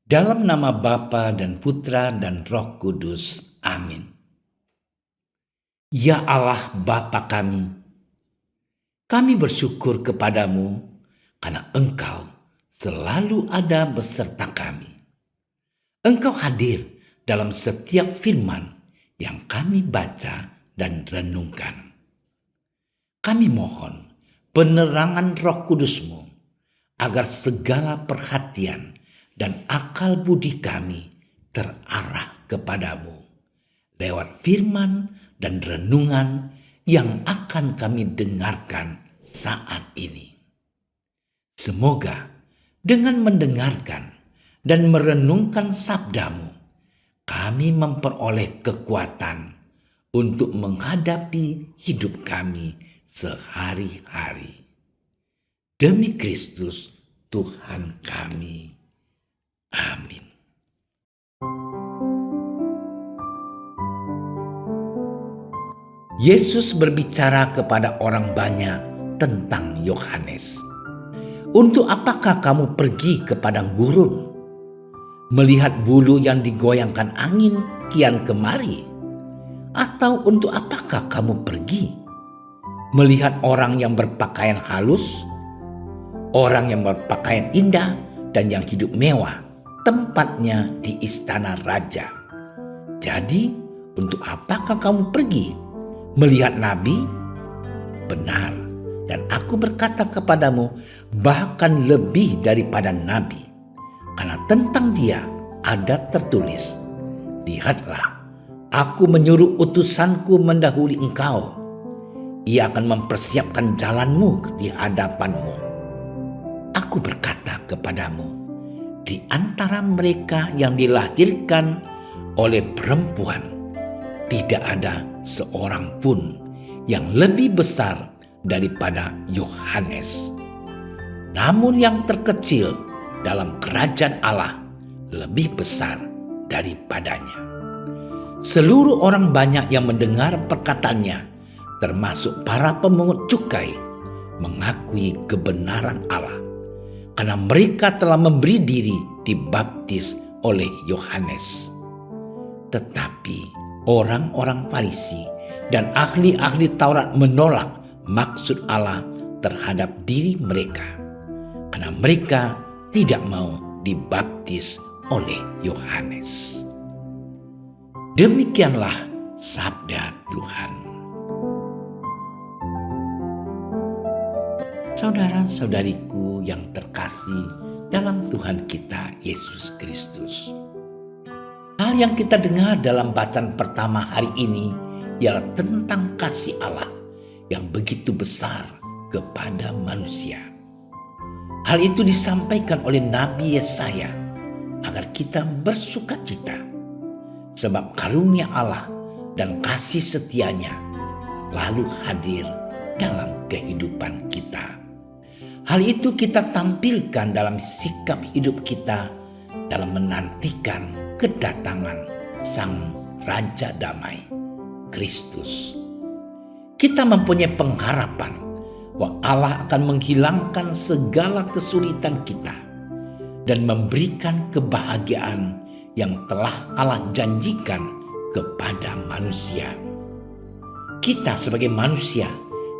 Dalam nama Bapa dan Putra dan Roh Kudus. Amin. Ya Allah Bapa kami bersyukur kepadamu karena Engkau selalu ada beserta kami. Engkau hadir dalam setiap firman yang kami baca dan renungkan. Kami mohon penerangan Roh Kudus-Mu agar segala perhatian dan akal budi kami terarah kepadamu lewat firman dan renungan yang akan kami dengarkan saat ini. Semoga dengan mendengarkan dan merenungkan sabdamu, kami memperoleh kekuatan untuk menghadapi hidup kami sehari-hari. Demi Kristus Tuhan kami. Amin. Yesus berbicara kepada orang banyak tentang Yohanes. Untuk apakah kamu pergi ke padang gurun, melihat bulu yang digoyangkan angin kian kemari? Atau untuk apakah kamu pergi, melihat orang yang berpakaian halus, orang yang berpakaian indah dan yang hidup mewah, tempatnya di istana raja? Jadi, untuk apakah kamu pergi melihat nabi? Benar, dan aku berkata kepadamu, bahkan lebih daripada nabi. Karena tentang dia ada tertulis, lihatlah, aku menyuruh utusanku mendahului engkau. Ia akan mempersiapkan jalanmu di hadapanmu. Aku berkata kepadamu, di antara mereka yang dilahirkan oleh perempuan, tidak ada seorang pun yang lebih besar daripada Yohanes. Namun yang terkecil dalam kerajaan Allah lebih besar daripadanya. Seluruh orang banyak yang mendengar perkataannya, termasuk para pemungut cukai, mengakui kebenaran Allah, karena mereka telah memberi diri dibaptis oleh Yohanes. Tetapi orang-orang Farisi dan ahli-ahli Taurat menolak maksud Allah terhadap diri mereka, karena mereka tidak mau dibaptis oleh Yohanes. Demikianlah sabda Tuhan. Saudara-saudariku yang terkasih dalam Tuhan kita Yesus Kristus, hal yang kita dengar dalam bacaan pertama hari ini ialah tentang kasih Allah yang begitu besar kepada manusia. Hal itu disampaikan oleh Nabi Yesaya agar kita bersukacita, sebab karunia Allah dan kasih setianya selalu hadir dalam kehidupan kita. Hal itu kita tampilkan dalam sikap hidup kita dalam menantikan kedatangan Sang Raja Damai, Kristus. Kita mempunyai pengharapan bahwa Allah akan menghilangkan segala kesulitan kita dan memberikan kebahagiaan yang telah Allah janjikan kepada manusia. Kita sebagai manusia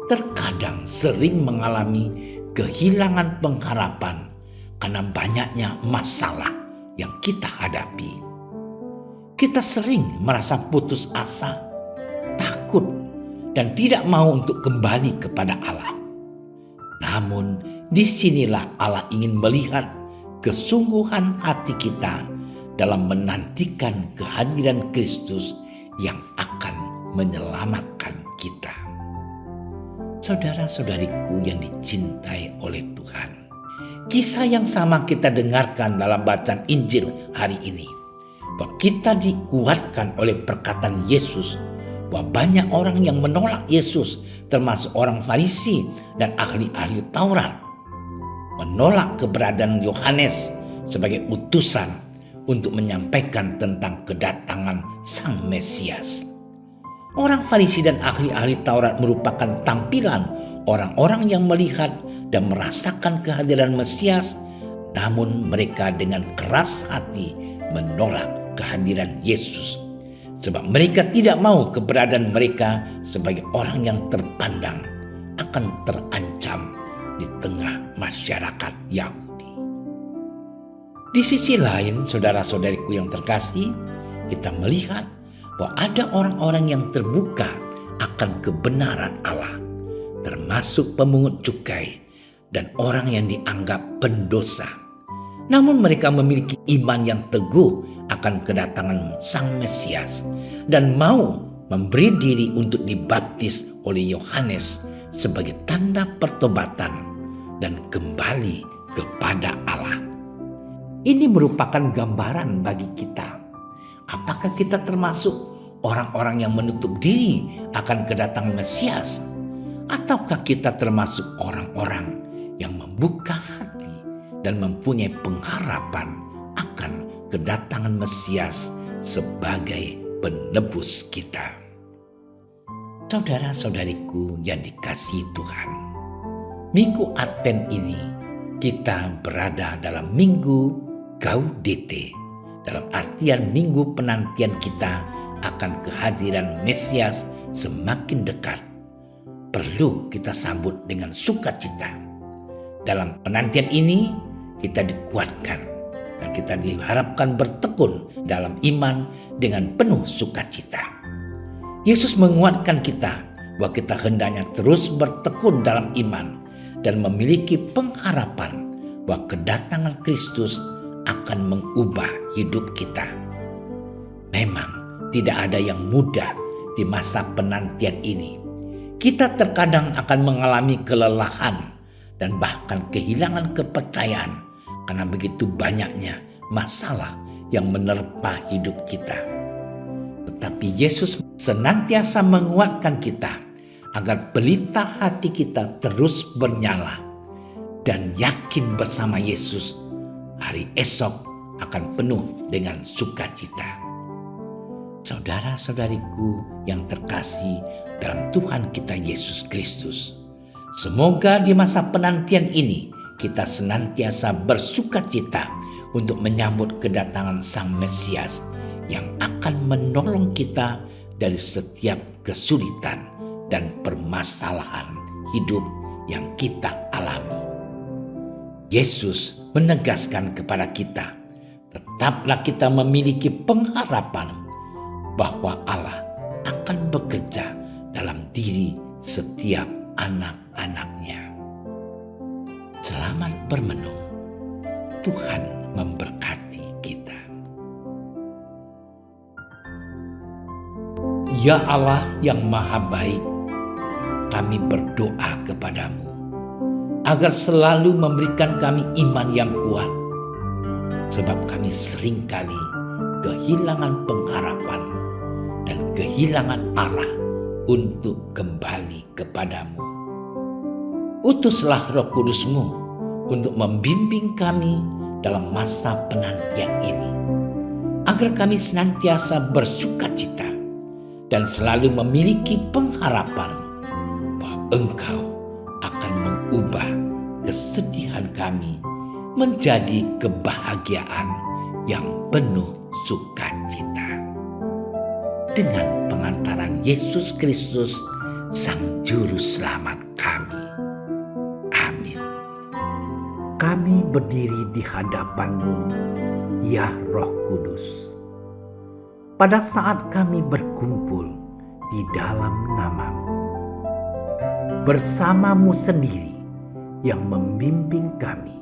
terkadang sering mengalami kehilangan pengharapan karena banyaknya masalah yang kita hadapi. Kita sering merasa putus asa, takut, dan tidak mau untuk kembali kepada Allah. Namun disinilah Allah ingin melihat kesungguhan hati kita dalam menantikan kehadiran Kristus yang akan menyelamatkan kita. Saudara-saudariku yang dicintai oleh Tuhan, kisah yang sama kita dengarkan dalam bacaan Injil hari ini, bahwa kita dikuatkan oleh perkataan Yesus bahwa banyak orang yang menolak Yesus, termasuk orang Farisi dan ahli-ahli Taurat, menolak keberadaan Yohanes sebagai utusan untuk menyampaikan tentang kedatangan Sang Mesias. Orang Farisi dan ahli-ahli Taurat merupakan tampilan orang-orang yang melihat dan merasakan kehadiran Mesias, namun mereka dengan keras hati menolak kehadiran Yesus, sebab mereka tidak mau keberadaan mereka sebagai orang yang terpandang akan terancam di tengah masyarakat Yahudi. Di sisi lain, saudara-saudariku yang terkasih, kita melihat bahwa ada orang-orang yang terbuka akan kebenaran Allah, termasuk pemungut cukai dan orang yang dianggap pendosa. Namun mereka memiliki iman yang teguh akan kedatangan Sang Mesias dan mau memberi diri untuk dibaptis oleh Yohanes sebagai tanda pertobatan dan kembali kepada Allah. Ini merupakan gambaran bagi kita. Apakah kita termasuk orang-orang yang menutup diri akan kedatangan Mesias? Ataukah kita termasuk orang-orang yang membuka hati dan mempunyai pengharapan akan kedatangan Mesias sebagai penebus kita? Saudara-saudariku yang dikasihi Tuhan, Minggu Advent ini kita berada dalam Minggu Gaudete, dalam artian minggu penantian kita akan kehadiran Mesias semakin dekat. Perlu kita sambut dengan sukacita. Dalam penantian ini kita dikuatkan dan kita diharapkan bertekun dalam iman dengan penuh sukacita. Yesus menguatkan kita bahwa kita hendaknya terus bertekun dalam iman dan memiliki pengharapan bahwa kedatangan Kristus akan mengubah hidup kita. Memang tidak ada yang mudah di masa penantian ini. Kita terkadang akan mengalami kelelahan dan bahkan kehilangan kepercayaan karena begitu banyaknya masalah yang menerpa hidup kita. Tetapi Yesus senantiasa menguatkan kita agar pelita hati kita terus bernyala dan yakin bersama Yesus hari esok akan penuh dengan sukacita. Saudara-saudariku yang terkasih dalam Tuhan kita Yesus Kristus, semoga di masa penantian ini kita senantiasa bersukacita untuk menyambut kedatangan Sang Mesias yang akan menolong kita dari setiap kesulitan dan permasalahan hidup yang kita alami. Yesus menegaskan kepada kita, tetaplah kita memiliki pengharapan bahwa Allah akan bekerja dalam diri setiap anak-anaknya. Selamat bermenung. Tuhan memberkati kita. Ya Allah yang Maha Baik, kami berdoa kepadamu agar selalu memberikan kami iman yang kuat, sebab kami seringkali kehilangan pengharapan dan kehilangan arah untuk kembali kepadamu. Utuslah Roh Kudus-Mu untuk membimbing kami dalam masa penantian ini, agar kami senantiasa bersukacita dan selalu memiliki pengharapan bahwa Engkau akan mengubah kesedihan kami menjadi kebahagiaan yang penuh sukacita. Dengan pengantaran Yesus Kristus, Sang Juru Selamat kami. Amin. Kami berdiri di hadapan-Mu, ya Roh Kudus. Pada saat kami berkumpul di dalam nama-Mu, bersama-Mu sendiri yang membimbing kami,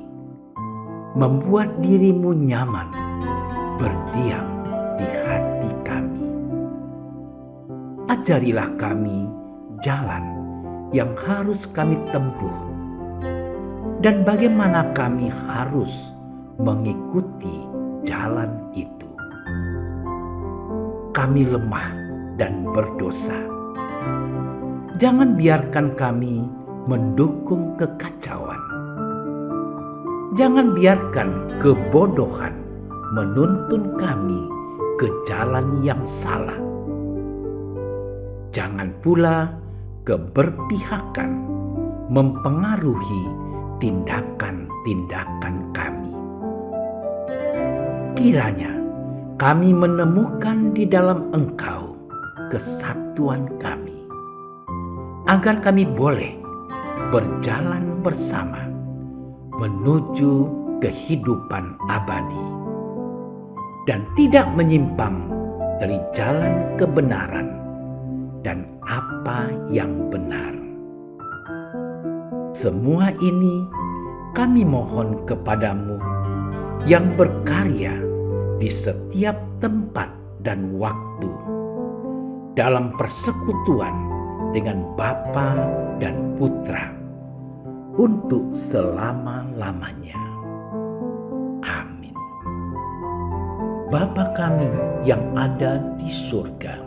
membuat diri-Mu nyaman berdiam di hati kami. Ajarilah kami jalan yang harus kami tempuh dan bagaimana kami harus mengikuti jalan itu. Kami lemah dan berdosa. Jangan biarkan kami mendukung kekacauan. Jangan biarkan kebodohan menuntun kami ke jalan yang salah. Jangan pula keberpihakan mempengaruhi tindakan-tindakan kami. Kiranya kami menemukan di dalam Engkau kesatuan kami, agar kami boleh berjalan bersama menuju kehidupan abadi dan tidak menyimpang dari jalan kebenaran dan apa yang benar. Semua ini kami mohon kepadamu yang berkarya di setiap tempat dan waktu dalam persekutuan dengan Bapa dan Putra untuk selama-lamanya. Amin. Bapa kami yang ada di surga,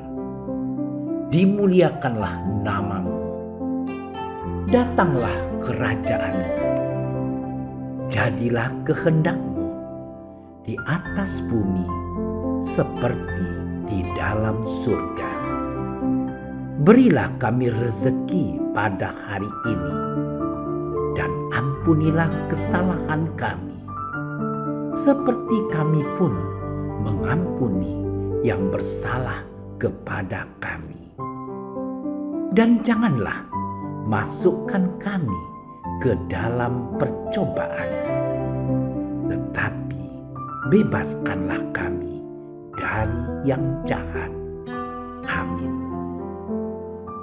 dimuliakanlah namamu. Datanglah kerajaan-Mu. Jadilah kehendak-Mu di atas bumi seperti di dalam surga. Berilah kami rezeki pada hari ini, dan ampunilah kesalahan kami, seperti kami pun mengampuni yang bersalah kepada kami. Dan janganlah masukkan kami ke dalam percobaan, tetapi bebaskanlah kami dari yang jahat. Amin.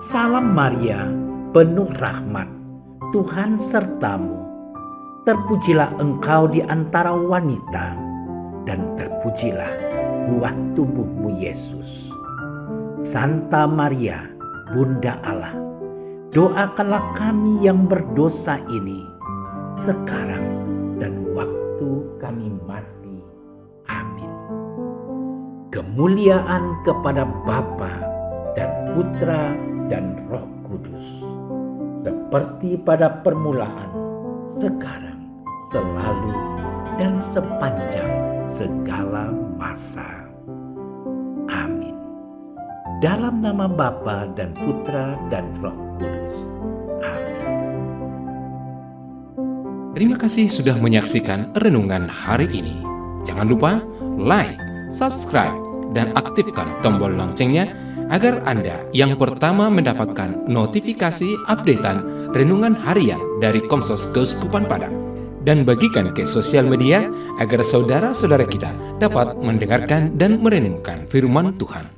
Salam Maria, penuh rahmat, Tuhan sertamu. Terpujilah engkau di antara wanita, dan terpujilah buah tubuhmu Yesus. Santa Maria, Bunda Allah, doakanlah kami yang berdosa ini, sekarang dan waktu kami mati. Amin. Kemuliaan kepada Bapa dan Putra dan Roh Kudus, seperti pada permulaan, sekarang, selalu, dan sepanjang segala masa. Amin. Dalam nama Bapa dan Putra dan Roh Kudus. Amin. Terima kasih sudah menyaksikan renungan hari ini. Jangan lupa like, subscribe, dan aktifkan tombol loncengnya agar Anda yang pertama mendapatkan notifikasi updatean renungan harian dari Komsos Keuskupan Padang. Dan bagikan ke sosial media agar saudara-saudara kita dapat mendengarkan dan merenungkan firman Tuhan.